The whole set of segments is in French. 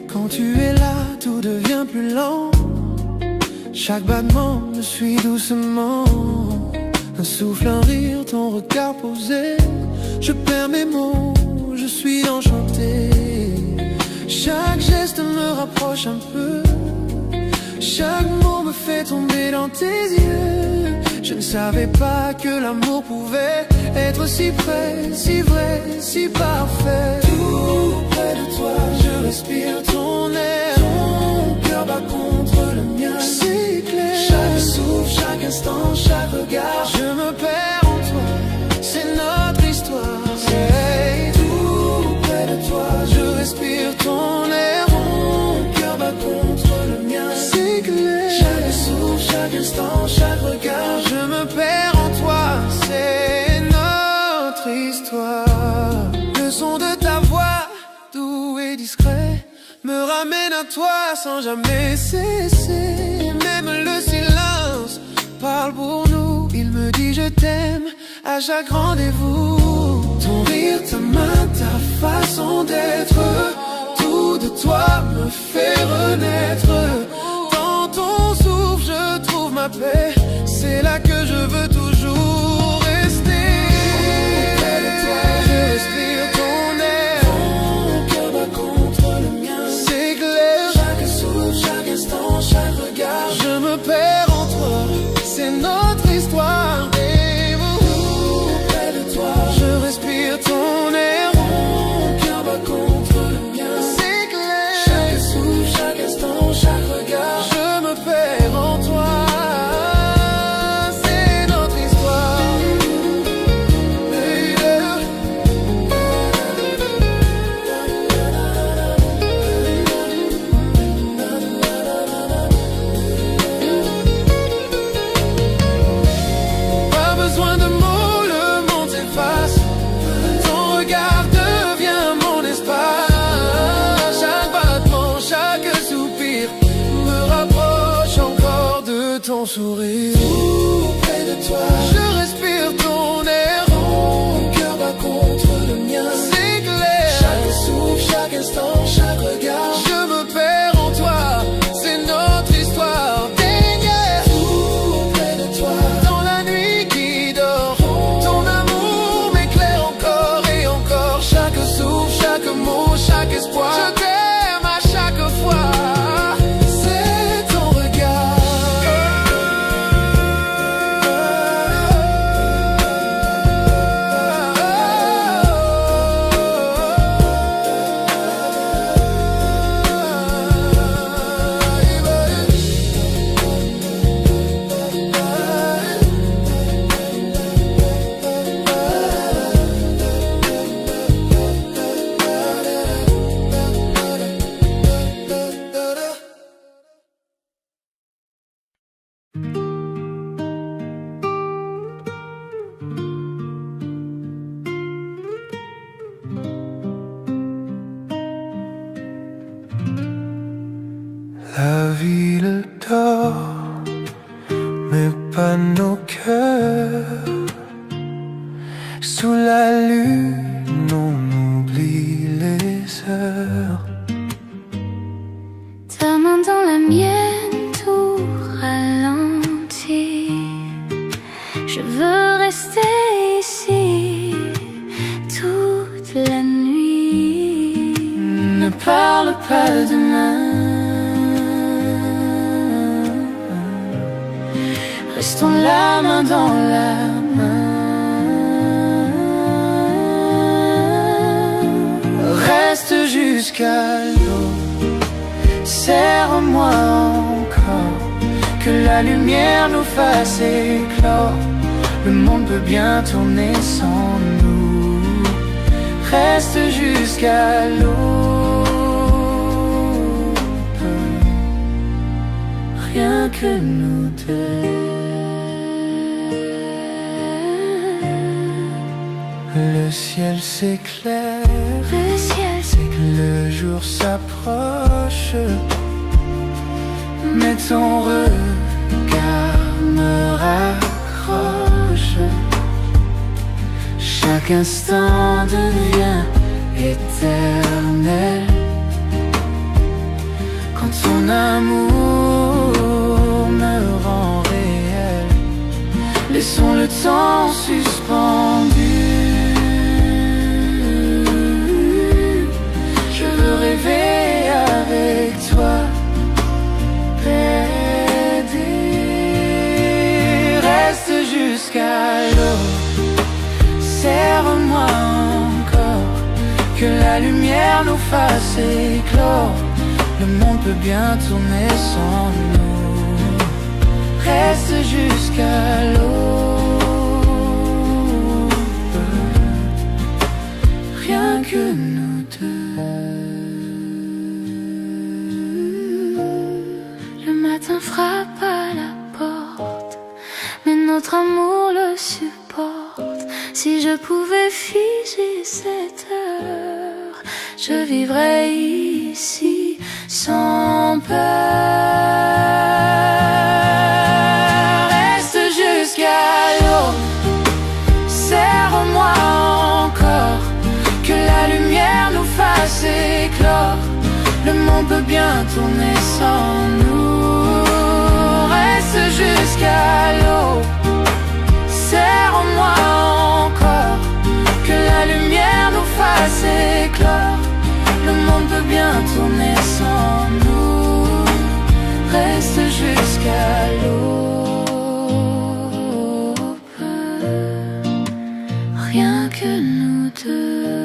Quand tu es là, tout devient plus lent. Chaque battement me suit doucement. Un souffle, un rire, ton regard posé. Je perds mes mots, je suis enchanté. Chaque geste me rapproche un peu. Chaque mot me fait tomber dans tes yeux. Je ne savais pas que l'amour pouvait être si près, si vrai, si parfait. Tout près de toi, je respire ton air. Ton cœur bat contre le mien, c'est clair. Chaque souffle, chaque instant, chaque regard, je me perds en toi, c'est notre histoire. Hey, tout près de toi, je respire ton air. Ton cœur bat contre le mien, c'est clair. Chaque souffle, chaque instant, chaque regard, je me perds en toi, c'est notre histoire. Le son de ta voix, doux et discret, me ramène à toi sans jamais cesser. Même le silence parle pour nous. Il me dit je t'aime à chaque rendez-vous. Ton rire, ta main, ta façon d'être, tout de toi me fait renaître. Dans ton souffle je trouve ma paix. C'est là que je veux toujours rester. Près de toi, je respire ton air. Ton cœur bat contre le mien, c'est clair. Chaque souffle, chaque instant, chaque regard, je me perds en toi, c'est notre histoire. Et près de toi, je respire ton air. Ton cœur bat contre le mien, c'est clair. Chaque souffle, chaque instant, chaque regard, je me perds en toi. Ton sourire, tout près de toi, je respire ton air. Ton cœur bat contre le mien, c'est clair. Chaque souffle, chaque instant, chaque regard, je me perds en toi, c'est notre histoire. Tout près de toi, dans la nuit qui dort, ton amour m'éclaire encore et encore. Chaque souffle, chaque mot, chaque espoir, je t'aime à chaque fois. La ville dort, mais pas nos cœurs. Sous la lune, on oublie les heures. Ta main dans la mienne, tout ralentit. Je veux rester ici toute la nuit. Ne parle pas de demain. Restons la main dans la main. Reste jusqu'à l'aube, serre-moi encore, que la lumière nous fasse éclore. Le monde peut bien tourner sans nous. Reste jusqu'à l'aube, rien que nous deux. Le ciel s'éclaire, Le ciel s'éclaire. Le jour s'approche, mais ton regard me raccroche. Chaque instant devient éternel quand ton amour me rend réel. Laissons le temps suspendu. Je veux rêver avec toi, bébé. Reste jusqu'à l'aube, serre-moi encore, que la lumière nous fasse éclore. Le monde peut bien tourner sans nous. Reste jusqu'à l'aube, rien que nous deux. Le matin frappe à la porte, mais notre amour le supporte. Si je pouvais figer cette heure, je vivrais ici sans peur. Reste jusqu'à l'aube, serre-moi encore, que la lumière nous fasse éclore. Le monde peut bien tourner sans nous. Reste jusqu'à l'aube, serre-moi encore, que la lumière nous fasse éclore. Le monde peut bien tourner sans nous. Reste jusqu'à l'aube, Rien que nous deux.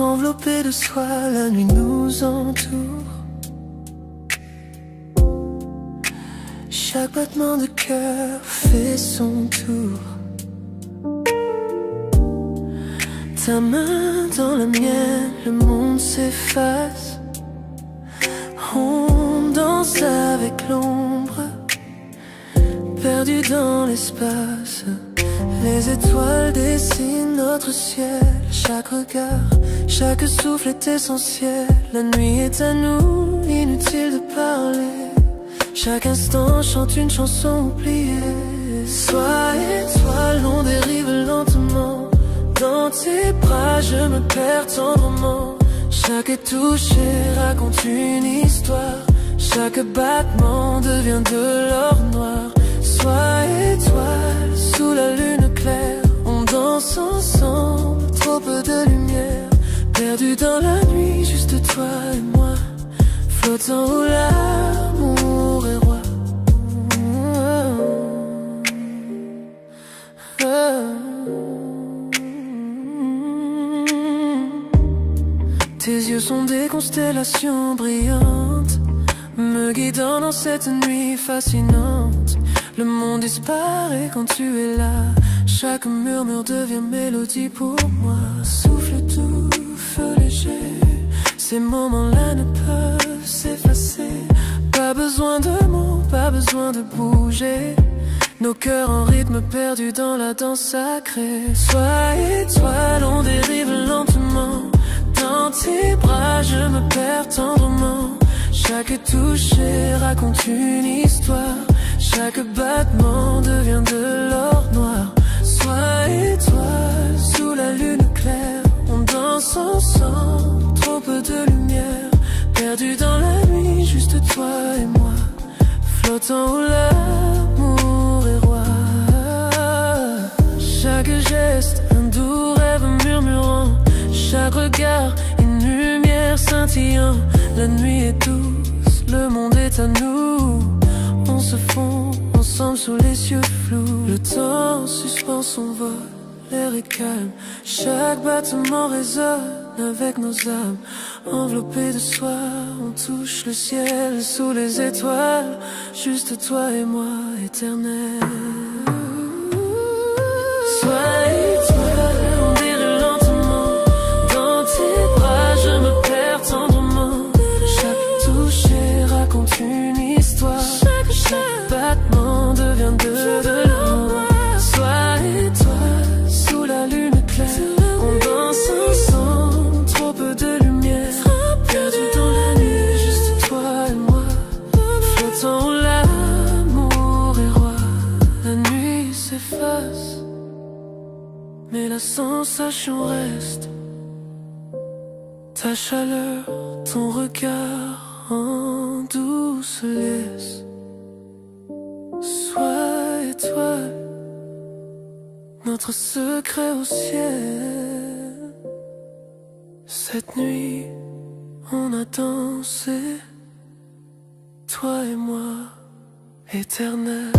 Enveloppé de soie, la nuit nous entoure. Chaque battement de cœur fait son tour. Ta main dans la mienne, le monde s'efface. On danse avec l'ombre, perdu dans l'espace. Les étoiles dessinent notre ciel. Chaque regard, chaque souffle est essentiel. La nuit est à nous, inutile de parler. Chaque instant chante une chanson oubliée. Sois étoile, on dérive lentement. Dans tes bras, je me perds tendrement. Chaque toucher raconte une histoire. Chaque battement devient de l'or noir. Sois étoile, sous la lune claire. On danse ensemble, trop peu de lumière. Perdu dans la nuit, juste toi et moi. Flottant où l'amour est roi. Tes yeux sont des constellations brillantes, me guidant dans cette nuit fascinante. Le monde disparaît quand tu es là. Chaque murmure devient mélodie pour moi. Souffle doux, feu léger. Ces moments-là ne peuvent s'effacer. Pas besoin de mots, pas besoin de bouger. Nos cœurs en rythme perdus dans la danse sacrée. Sois étoile, on dérive lentement. Dans tes bras, je me perds tendrement. Chaque toucher raconte une histoire. Chaque battement devient de l'or noir. Sois étoile, sous la lune claire. On danse ensemble, trop peu de lumière. Perdu dans la nuit, juste toi et moi. Flottant où l'amour est roi. Chaque geste, un doux rêve murmurant. Chaque regard, une lumière scintillant. La nuit est douce, le monde est à nous. On se fond ensemble sous les cieux flous. Le temps suspend son vol, l'air est calme. Chaque battement résonne avec nos âmes enveloppées de soi. On touche le ciel sous les étoiles, juste toi et moi, éternel. Sois étoile, on dirait lentement. Dans tes bras, je me perds tendrement. Chaque toucher raconte une histoire. Chaque battement devient de l'amour. Sois étoile, sous la lune claire. On danse ensemble, trop peu de lumière. Perdu dans la nuit, juste toi et moi. Flottant où l'amour est roi. La nuit s'efface, mais la sensation reste. Ta chaleur, ton regard en douce laisse. Sois étoile, notre secret au ciel. Cette nuit, on a dansé, toi et moi, éternel.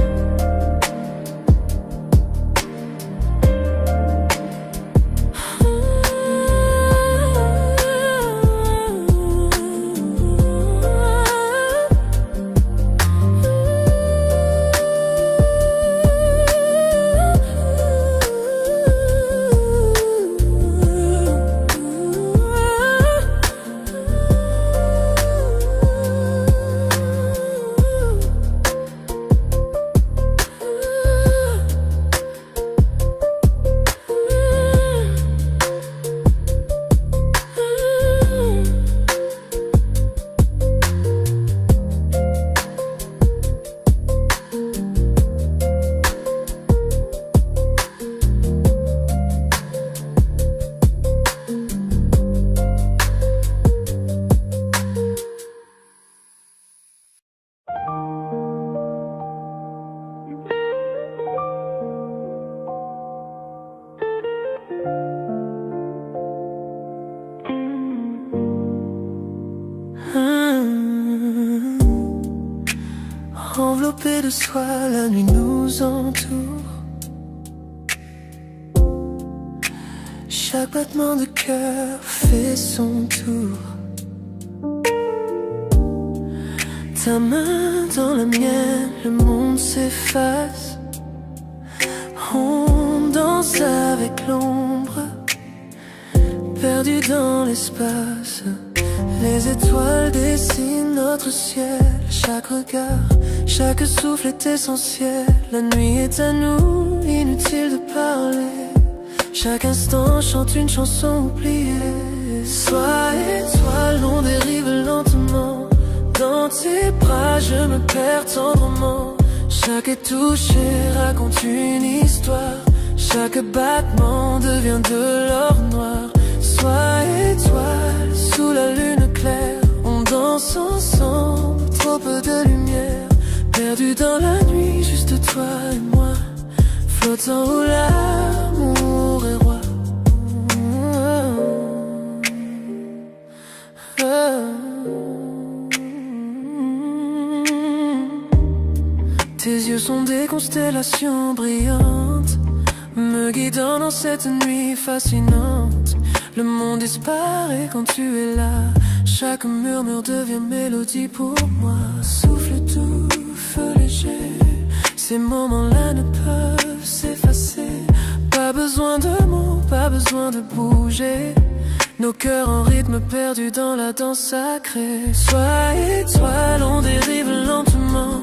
Enveloppé de soi, la nuit nous entoure. Chaque battement de cœur fait son tour. Ta main dans la mienne, le monde s'efface. On danse avec l'ombre, perdu dans l'espace. Les étoiles dessinent notre ciel. Chaque regard, chaque souffle est essentiel. La nuit est à nous, inutile de parler. Chaque instant chante une chanson oubliée. Sois étoile, on dérive lentement. Dans tes bras, je me perds tendrement. Chaque toucher raconte une histoire. Chaque battement devient de l'or noir. Sois étoile, sous la lune claire. On danse ensemble, trop peu de lumière. Perdu dans la nuit, juste toi et moi. Flottant où l'amour est roi. Tes yeux sont des constellations brillantes, me guidant dans cette nuit fascinante. Le monde disparaît quand tu es là. Chaque murmure devient mélodie pour moi. Souffle doux, feu léger. Ces moments-là ne peuvent s'effacer. Pas besoin de mots, pas besoin de bouger. Nos cœurs en rythme perdus dans la danse sacrée. Sois étoile, on dérive lentement.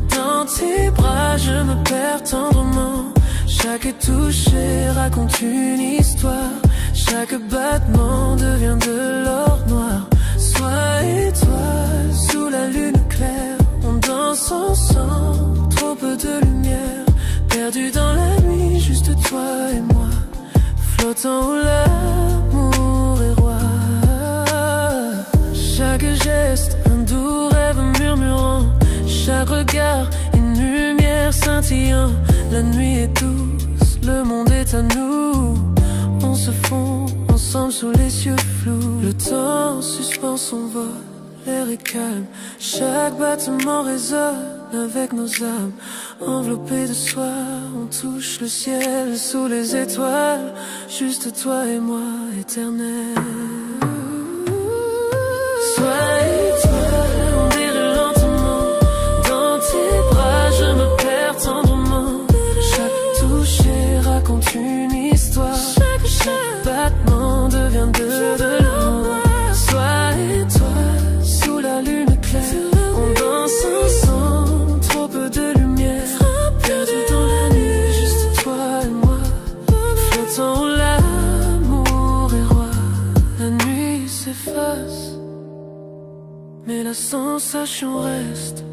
Dans tes bras, je me perds tendrement. Chaque toucher raconte une histoire. Chaque battement devient de l'or noir. Sois étoile, sous la lune claire. On danse ensemble, trop peu de lumière. Perdu dans la nuit, juste toi et moi. Flottant où l'amour est roi. Chaque geste, un doux rêve murmurant. Chaque regard, une lumière scintillant. La nuit est douce, le monde est à nous. On se fond ensemble sous les cieux flous. Le temps suspend son vol, l'air est calme. Chaque battement résonne avec nos âmes. Enveloppés de soi, on touche le ciel sous les étoiles. Juste toi et moi, éternel. Toi et toi, on dirait lentement. Dans tes bras, je me perds tendrement. Chaque toucher raconte une histoire. Chaque battement devient de l'eau. Toi et toi, sous la lune claire, on danse ensemble, trop peu de lumière. Perdu dans la nuit, juste toi et moi. Flottant où l'amour est roi. La nuit s'efface, mais la sensation reste.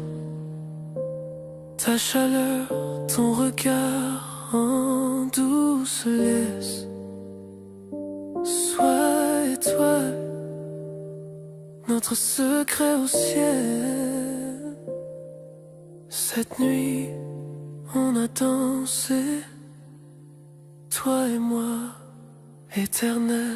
Ta chaleur, ton regard en douce laisse. Sois étoile, notre secret au ciel. Cette nuit, on a dansé, toi et moi, éternel.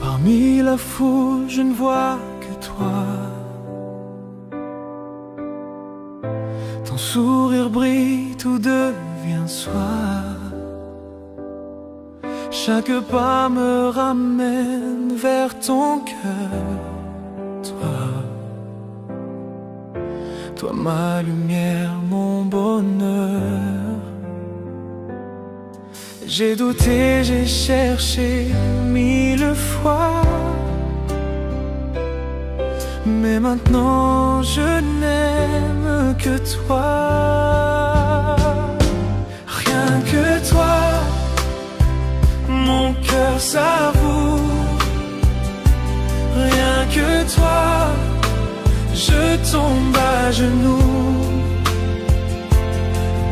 Parmi la foule, je ne vois que toi. Ton sourire brille, tout devient soir. Chaque pas me ramène vers ton cœur. Toi ma lumière, mon bonheur. J'ai douté, j'ai cherché 1000 fois, mais maintenant je n'aime que toi. Rien que toi, mon cœur s'avoue. Rien que toi, je tombe à genoux.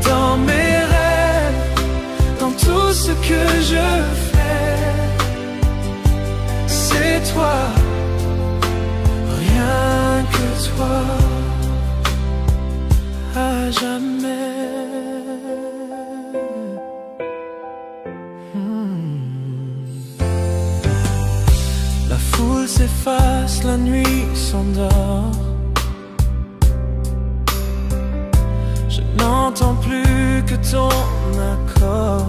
Dans mes rêves, dans tout ce que je fais, c'est toi, rien que toi, à jamais. La foule s'efface, la nuit s'endort. Je n'entends plus que ton accord.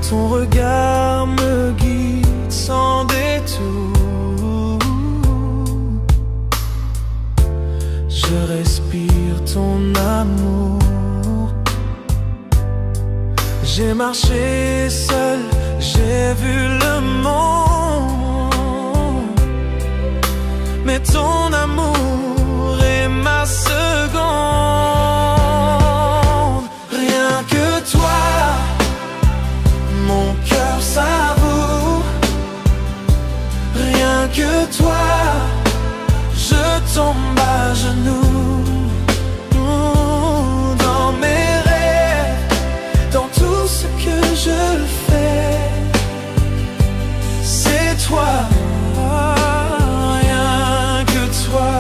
Ton regard me guide sans détour. Je respire ton amour. J'ai marché seul, j'ai vu le monde, mais ton amour est ma seconde. Rien que toi, mon cœur s'avoue. Rien que toi, je tombe à genoux. Dans mes rêves, dans tout ce que je fais, c'est toi, rien que toi.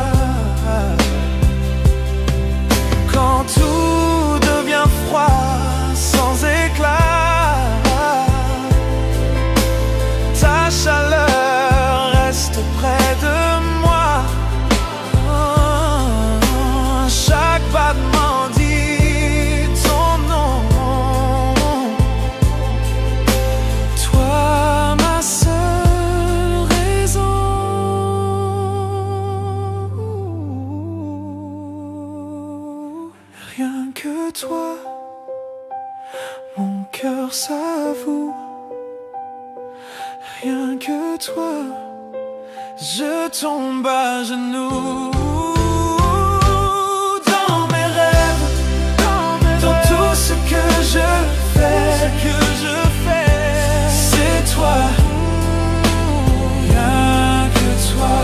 cœur s'avoue. Rien que toi, je tombe à genoux. Dans mes rêves, dans tout ce que je fais, c'est toi. Rien que toi.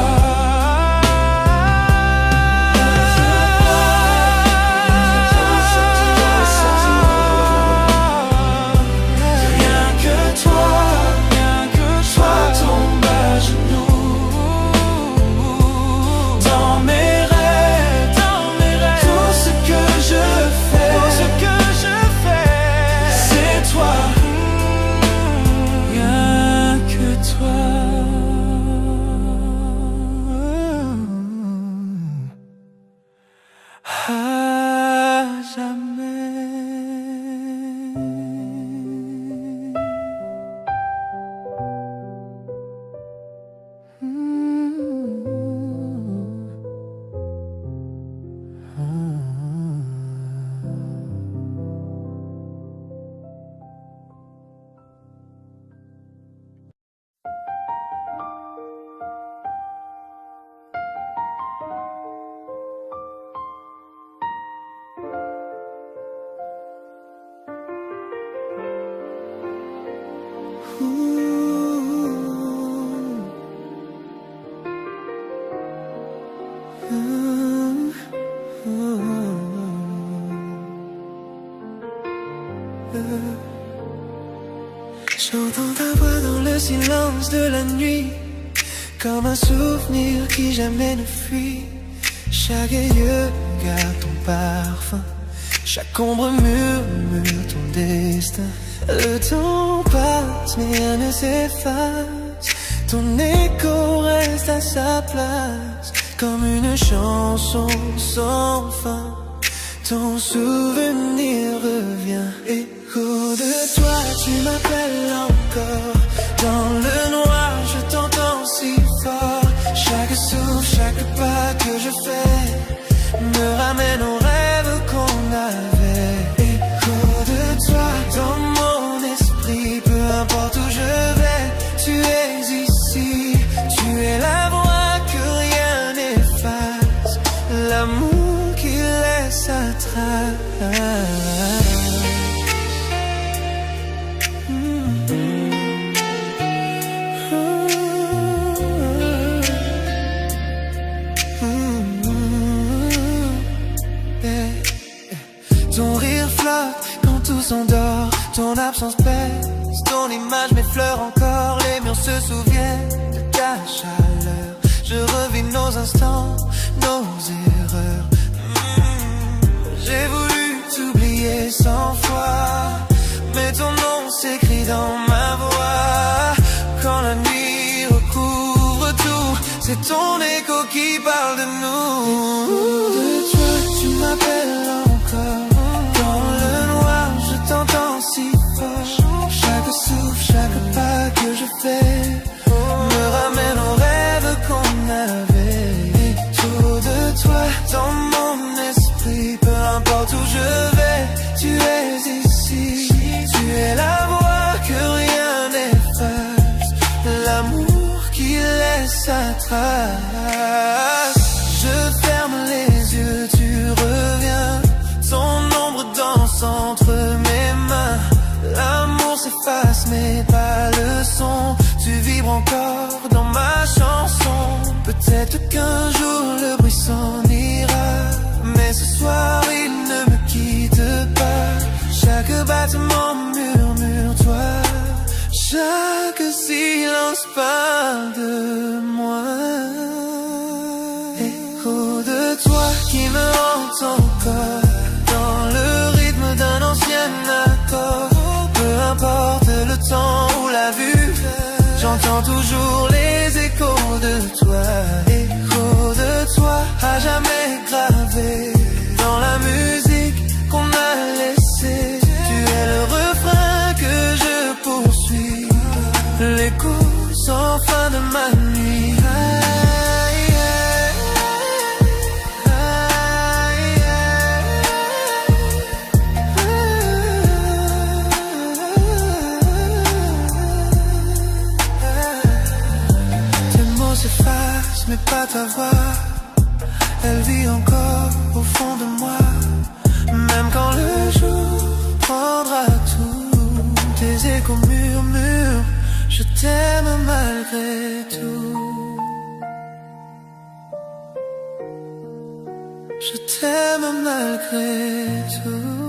J'entends ta voix dans le silence de la nuit, comme un souvenir qui jamais ne fuit. Chaque yeux garde ton parfum, chaque ombre murmure ton destin. Le temps passe mais rien ne s'efface, ton écho reste à sa place, comme une chanson sans fin. Ton souvenir revient, écho de toi, tu m'appelles encore. Dans le noir, je t'entends si fort. Chaque souffle, chaque pas que je fais me ramène aux rêves qu'on avait. Écho de toi dans mon esprit, peu importe où je vais, tu es ici. Tu es la voix que rien n'efface, l'amour qui laisse sa trace. Ton rire flotte quand tout s'endort, ton absence pèse, ton image m'effleure encore. Les murs se souviennent de ta chaleur, je revis nos instants, nos erreurs. J'ai voulu t'oublier 100 fois, mais ton nom s'écrit dans ma voix. Quand la nuit recouvre tout, c'est ton écho qui parle de nous. De toi tu m'appelles encore. T'entends si fort, chaque souffle, chaque pas que je fais me ramène aux rêves qu'on avait. Autour de toi, dans mon esprit, peu importe où je vais, tu es ici. Tu es la voix que rien n'efface, l'amour qui laisse sa trace. Je ferme les yeux, tu reviens, ton ombre danse entre mes mains. L'amour s'efface mais pas le son, tu vibres encore dans ma chanson. Peut-être qu'un jour le bruit s'en ira, mais ce soir il ne me quitte pas. Chaque battement murmure toi, chaque silence parle de moi. Écho de toi qui me hante encore, dans le rythme d'un ancien accord. Peu importe le temps ou la vue, j'entends toujours les échos de toi. Écho de toi, à jamais gravé dans la musique qu'on a laissée. Tu es le refrain que je poursuis, l'écho sans fin de ma nuit. n'est pas ta voix. Elle vit encore au fond de moi. Même quand le jour prendra tout, tes échos murmurent, je t'aime malgré tout. Je t'aime malgré tout.